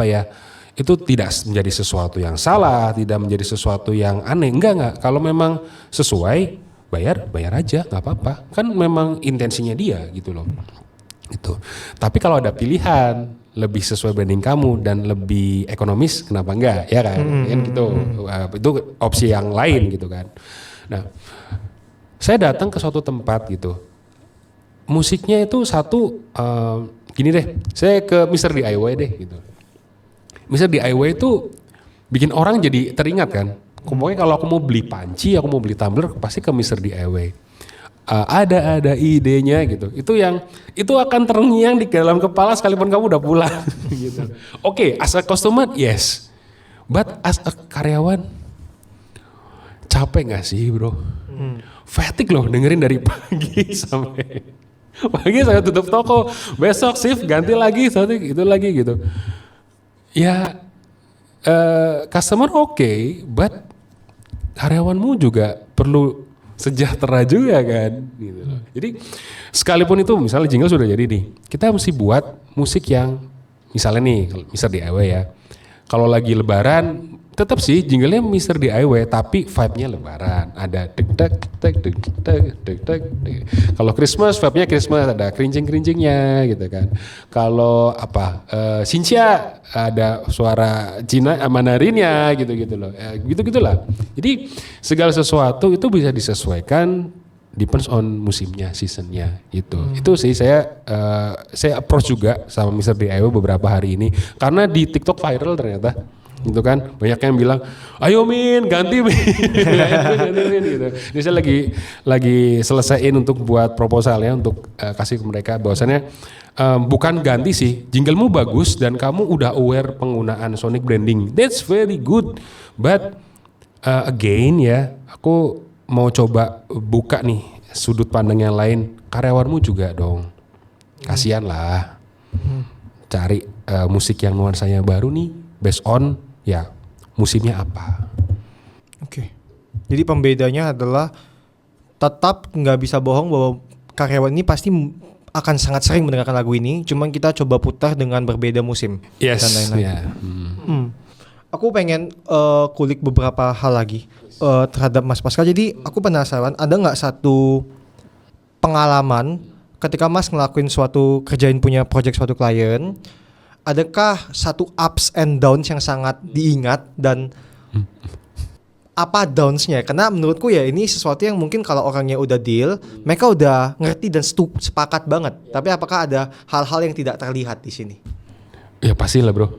itu tidak menjadi sesuatu yang salah, tidak menjadi sesuatu yang aneh. Enggak. Kalau memang sesuai bayar aja, nggak apa-apa. Kan memang intensinya dia gitu loh. Itu. Tapi kalau ada pilihan lebih sesuai branding kamu dan lebih ekonomis, kenapa enggak? Ya kan? Kan gitu. Itu opsi yang lain gitu kan. Nah, saya datang ke suatu tempat gitu, musiknya itu satu gini deh, saya ke Mr. DIY deh gitu. Mr. DIY itu bikin orang jadi teringat kan. Pokoknya kalau aku mau beli panci, aku mau beli tumbler, pasti ke Mr. DIY. Ada idenya gitu. Itu akan terngiang di dalam kepala sekalipun kamu udah pulang gitu. Oke, as a customer yes, but as a karyawan capek nggak sih bro? Fatigue loh dengerin dari pagi sampai tutup toko, besok shift ganti lagi, itu lagi gitu. Ya customer oke, but karyawanmu juga perlu sejahtera juga kan. Gitu loh. Jadi sekalipun itu misalnya jingle sudah jadi nih, kita mesti buat musik yang misalnya nih, Mr. DIY ya. Kalau lagi lebaran tetap sih jinglenya Mr. DIY tapi vibe-nya lebaran. Ada deg. Kalau Christmas vibe-nya Christmas, ada kerincing-kerincingnya gitu kan. Kalau Xinxia ada suara Cina Mandarinnya gitu-gitu loh. Gitu-gitulah. Jadi segala sesuatu itu bisa disesuaikan depends on musimnya, seasonnya gitu. Itu sih saya approach juga sama Mr. DIY beberapa hari ini karena di TikTok viral ternyata. Gitu kan, banyak yang bilang ayo Min ganti Min gitu. Ini saya lagi selesaiin untuk buat proposal ya untuk kasih ke mereka bahwasannya bukan ganti sih, jinglemu bagus dan kamu udah aware penggunaan sonic branding, that's very good, but again ya aku mau coba buka nih sudut pandang yang lain, karyawanmu juga dong, kasihan lah, cari musik yang nuansanya baru nih based on ya musimnya apa. Oke. Jadi pembedanya adalah tetap nggak bisa bohong bahwa karyawan ini pasti akan sangat sering mendengarkan lagu ini, cuman kita coba putar dengan berbeda musim Yes, dan lain-lain. ya. Aku pengen kulik beberapa hal lagi terhadap Mas Pascal. Jadi aku penasaran, ada nggak satu pengalaman ketika Mas ngelakuin suatu kerjain punya project suatu klien, adakah satu ups and downs yang sangat diingat dan apa downs-nya? Karena menurutku ya ini sesuatu yang mungkin kalau orangnya udah deal, mereka udah ngerti dan sepakat banget. Tapi apakah ada hal-hal yang tidak terlihat di sini? Ya pastilah bro.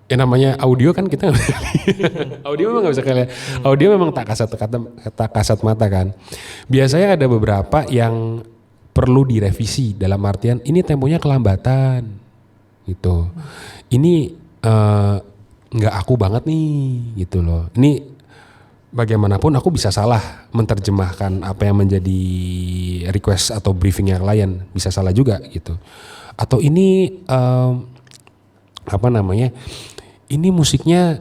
Ya namanya audio kan kita audio memang nggak bisa kalian. Audio memang tak kasat mata kan. Biasanya ada beberapa yang perlu direvisi dalam artian ini temponya kelambatan gitu. Ini nggak aku banget nih gitu loh. Ini bagaimanapun aku bisa salah menerjemahkan apa yang menjadi request atau briefingnya klien, bisa salah juga gitu. Atau ini ini musiknya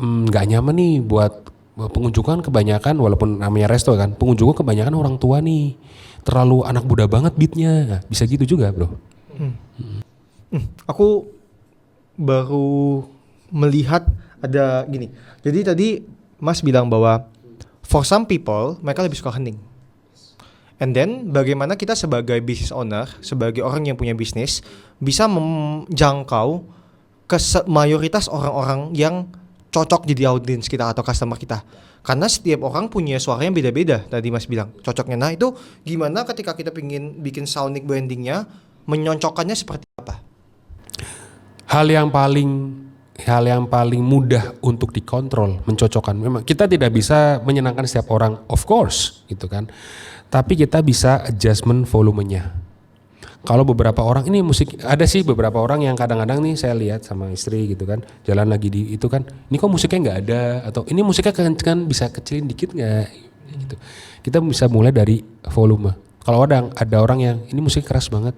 nggak nyaman nih buat pengunjung kan kebanyakan, walaupun namanya resto kan, pengunjung kebanyakan orang tua nih, terlalu anak muda banget beatnya, bisa gitu juga bro. Aku baru melihat ada gini. Jadi tadi Mas bilang bahwa for some people mereka lebih suka hening. And then bagaimana kita sebagai business owner, sebagai orang yang punya bisnis bisa menjangkau ke mayoritas orang-orang yang cocok jadi audiens kita atau customer kita. Karena setiap orang punya suara yang beda-beda, tadi Mas bilang cocoknya. Nah itu gimana ketika kita pingin bikin sounding brandingnya, menyocokkannya seperti apa? Hal yang paling mudah untuk dikontrol, mencocokkan. Memang kita tidak bisa menyenangkan setiap orang, of course, gitu kan. Tapi kita bisa adjustment volumenya. Kalau beberapa orang ini musik, ada sih beberapa orang yang kadang-kadang nih saya lihat sama istri gitu kan, jalan lagi di itu kan, ini kok musiknya nggak ada, atau ini musiknya kan bisa kecilin dikit nggak, gitu. Kita bisa mulai dari volume. Kalau ada orang yang ini musik keras banget,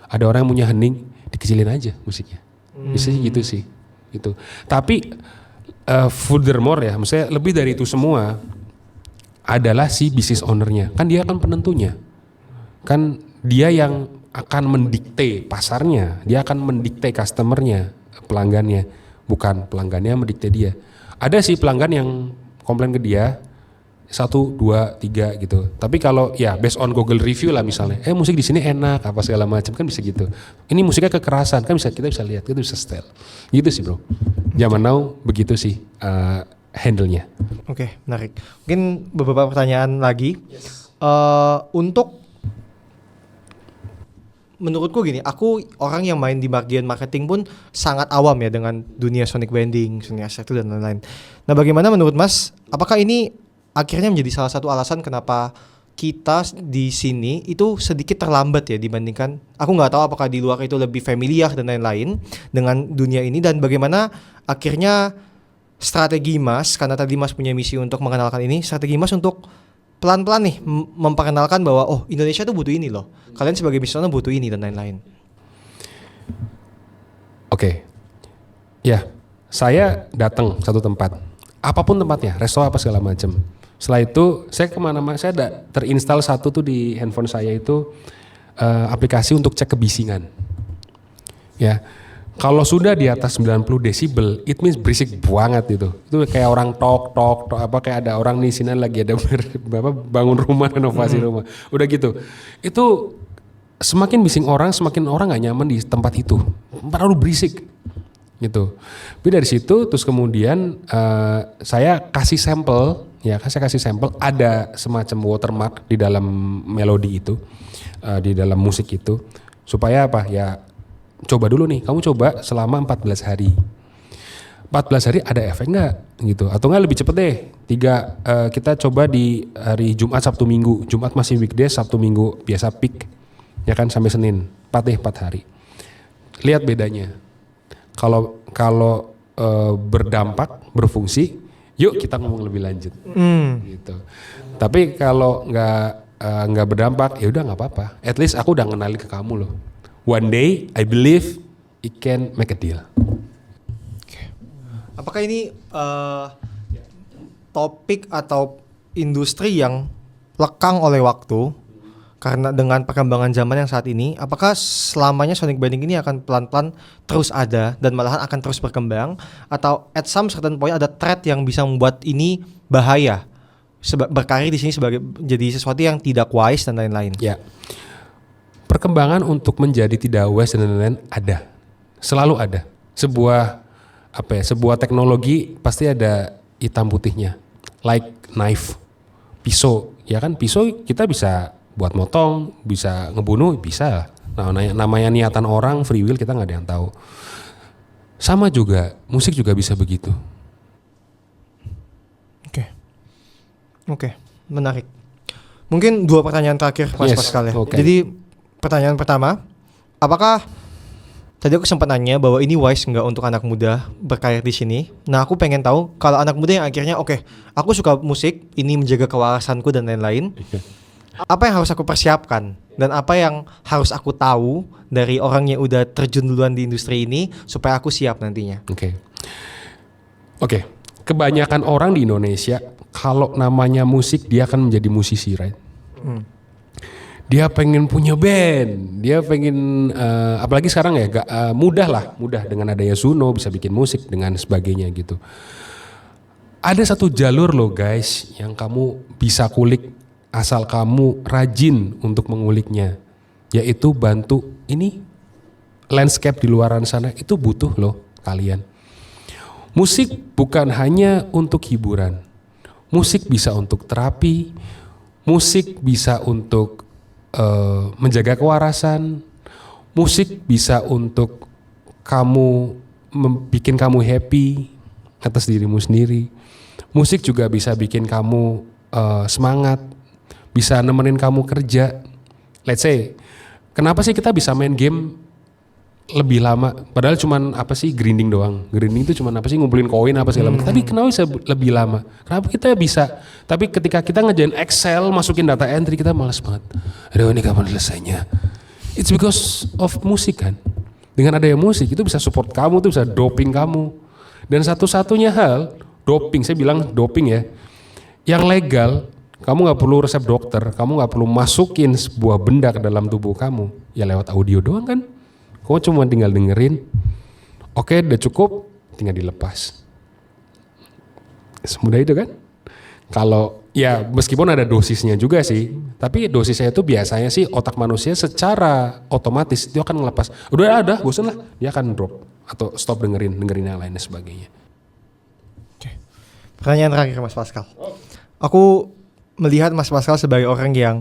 ada orang yang punya hening, dikecilin aja musiknya. Bisa gitu sih, gitu. Tapi furthermore ya, maksudnya lebih dari itu semua adalah si business ownernya, kan dia kan penentunya, kan dia yang akan mendikte pasarnya, dia akan mendikte customernya, pelanggannya, bukan pelanggannya mendikte dia. Ada sih pelanggan yang komplain ke dia 1, 2, 3 gitu. Tapi kalau ya based on Google review lah misalnya, musik di sini enak apa segala macam kan bisa gitu. Ini musiknya kekerasan kan kita bisa lihat, kita bisa setel. Gitu sih bro. Zaman now begitu sih handle-nya. Oke, menarik. Mungkin beberapa pertanyaan lagi. Untuk menurutku gini, aku orang yang main di bagian marketing pun sangat awam ya dengan dunia sonic branding, sonic architecture dan lain-lain. Nah, bagaimana menurut Mas, apakah ini akhirnya menjadi salah satu alasan kenapa kita di sini itu sedikit terlambat ya dibandingkan, aku nggak tahu apakah di luar itu lebih familiar dan lain-lain dengan dunia ini, dan bagaimana akhirnya strategi Mas, karena tadi Mas punya misi untuk mengenalkan ini, strategi Mas untuk pelan-pelan nih memperkenalkan bahwa oh Indonesia tuh butuh ini loh, kalian sebagai business owner butuh ini dan lain-lain. Oke. Ya, saya datang satu tempat, apapun tempatnya, resto apa segala macam. Setelah itu saya kemana-mana, saya ada terinstall satu tuh di handphone saya itu aplikasi untuk cek kebisingan. Ya. Kalau sudah di atas 90 desibel, it means berisik banget itu. Itu kayak orang tok apa kayak ada orang di sini lagi ada bangun rumah, renovasi rumah. Udah gitu. Itu semakin bising orang, semakin orang nggak nyaman di tempat itu. Terlalu berisik. Gitu. Tapi dari situ terus kemudian saya kasih sampel, ada semacam watermark di dalam melodi itu, di dalam musik itu, supaya apa ya? Coba dulu nih, kamu coba selama 14 hari. 14 hari ada efek nggak gitu? Atau nggak lebih cepet deh, 3 kita coba di hari Jumat, Sabtu, Minggu. Jumat masih weekdays, Sabtu, Minggu biasa peak, ya kan sampai Senin, 4 hari. Lihat bedanya. Kalau berdampak, berfungsi, yuk kita ngomong lebih lanjut. Gitu. Tapi kalau nggak berdampak, ya udah nggak apa-apa. At least aku udah ngenalin ke kamu loh. One day, I believe it can make a deal. Apakah ini topik atau industri yang lekang oleh waktu karena dengan perkembangan zaman yang saat ini, apakah selamanya sonic branding ini akan pelan-pelan terus ada dan malahan akan terus berkembang, atau at some certain point ada threat yang bisa membuat ini bahaya berkarir di sini sebagai jadi sesuatu yang tidak wise dan lain-lain? Ya, perkembangan untuk menjadi tidak wise dan lain-lain ada, selalu ada. Sebuah teknologi pasti ada hitam putihnya, like knife, pisau, ya kan, pisau kita bisa buat motong, bisa ngebunuh, bisa. Nah, namanya niatan orang, free will, kita nggak ada yang tahu. Sama juga, musik juga bisa begitu. Oke, menarik. Mungkin 2 pertanyaan terakhir, Mas Pascal ya. Okay. Jadi pertanyaan pertama, apakah tadi aku sempat nanya bahwa ini wise nggak untuk anak muda berkarir di sini? Nah, aku pengen tahu kalau anak muda yang akhirnya aku suka musik, ini menjaga kewarasanku dan lain-lain. Apa yang harus aku persiapkan dan apa yang harus aku tahu dari orang yang udah terjun duluan di industri ini supaya aku siap nantinya? Oke. Kebanyakan orang di Indonesia kalau namanya musik dia akan menjadi musisi, right? Dia pengen punya band, dia pengen apalagi sekarang ya mudah dengan adanya Zuno bisa bikin musik dengan sebagainya gitu. Ada satu jalur loh guys yang kamu bisa kulik asal kamu rajin untuk menguliknya, yaitu bantu ini landscape di luaran sana itu butuh loh kalian. Musik bukan hanya untuk hiburan, musik bisa untuk terapi, musik bisa untuk menjaga kewarasan, musik bisa untuk bikin kamu happy atas dirimu sendiri, musik juga bisa bikin kamu semangat, bisa nemenin kamu kerja. Let's say, kenapa sih kita bisa main game lebih lama? Padahal cuman grinding doang. Grinding itu cuman ngumpulin koin apa segala macam. Tapi kenapa bisa lebih lama? Kenapa kita bisa? Tapi ketika kita ngerjain Excel, masukin data entry, kita malas banget. Aduh, ini kapan selesainya? It's because of musik kan. Dengan adanya musik itu bisa support kamu, itu bisa doping kamu. Dan satu-satunya hal, doping, saya bilang doping ya, yang legal. Kamu gak perlu resep dokter, kamu gak perlu masukin sebuah benda ke dalam tubuh kamu. Ya lewat audio doang kan. Kamu cuma tinggal dengerin. Oke, udah cukup, tinggal dilepas. Semudah itu kan. Kalau ya meskipun ada dosisnya juga sih. Tapi dosisnya itu biasanya sih otak manusia secara otomatis itu akan ngelepas. Udah ada, bosan lah. Dia akan drop. Atau stop dengerin yang lain dan sebagainya. Oke. Pertanyaan terakhir Mas Pascal. Aku melihat Mas Pascal sebagai orang yang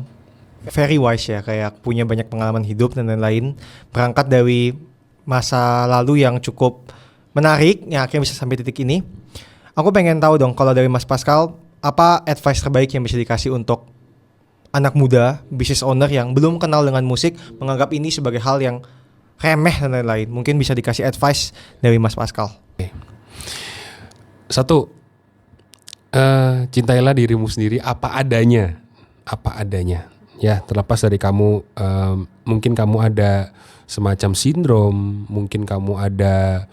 very wise ya, kayak punya banyak pengalaman hidup dan lain-lain, berangkat dari masa lalu yang cukup menarik yang akhirnya bisa sampai titik ini. Aku pengen tahu dong, kalau dari Mas Pascal, apa advice terbaik yang bisa dikasih untuk anak muda, business owner yang belum kenal dengan musik, menganggap ini sebagai hal yang remeh dan lain-lain. Mungkin bisa dikasih advice dari Mas Pascal. Satu, cintailah dirimu sendiri apa adanya. Ya, terlepas dari kamu, mungkin kamu ada semacam sindrom, mungkin kamu ada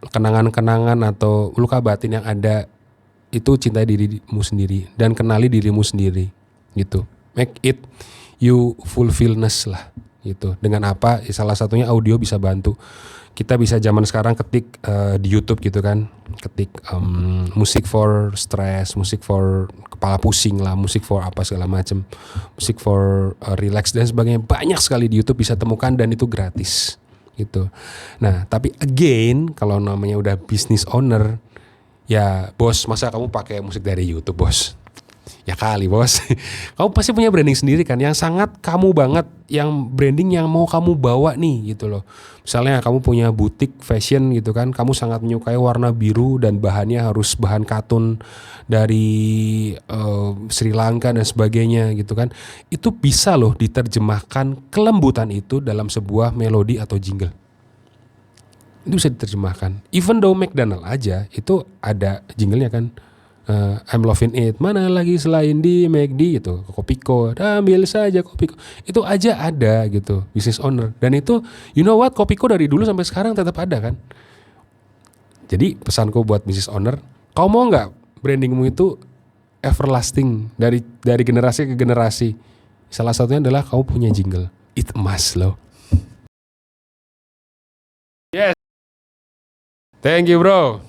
kenangan-kenangan atau luka batin yang ada, itu cintai dirimu sendiri dan kenali dirimu sendiri gitu. Make it you fulfillness lah gitu. Dengan apa? Salah satunya audio bisa bantu. Kita bisa zaman sekarang ketik di YouTube gitu kan, ketik musik for stress, musik for kepala pusing lah, musik for apa segala macam, musik for relax dan sebagainya. Banyak sekali di YouTube bisa temukan dan itu gratis gitu. Nah, tapi again kalau namanya udah business owner, ya bos, masa kamu pakai musik dari YouTube bos? Ya kali bos, kamu pasti punya branding sendiri kan, yang sangat kamu banget, yang branding yang mau kamu bawa nih gitu loh. Misalnya kamu punya butik fashion gitu kan, kamu sangat menyukai warna biru dan bahannya harus bahan katun dari Sri Lanka dan sebagainya gitu kan. Itu bisa loh diterjemahkan kelembutan itu dalam sebuah melodi atau jingle. Itu bisa diterjemahkan. Even though McDonald aja itu ada jinglenya kan. I'm loving it, mana lagi selain di McD gitu, Kopiko, ambil saja Kopiko, itu aja ada gitu, business owner. Dan itu, you know what, Kopiko dari dulu sampai sekarang tetap ada kan. Jadi pesanku buat business owner, kau mau nggak brandingmu itu everlasting dari generasi ke generasi. Salah satunya adalah kamu punya jingle. It must loh. Yes. Thank you bro.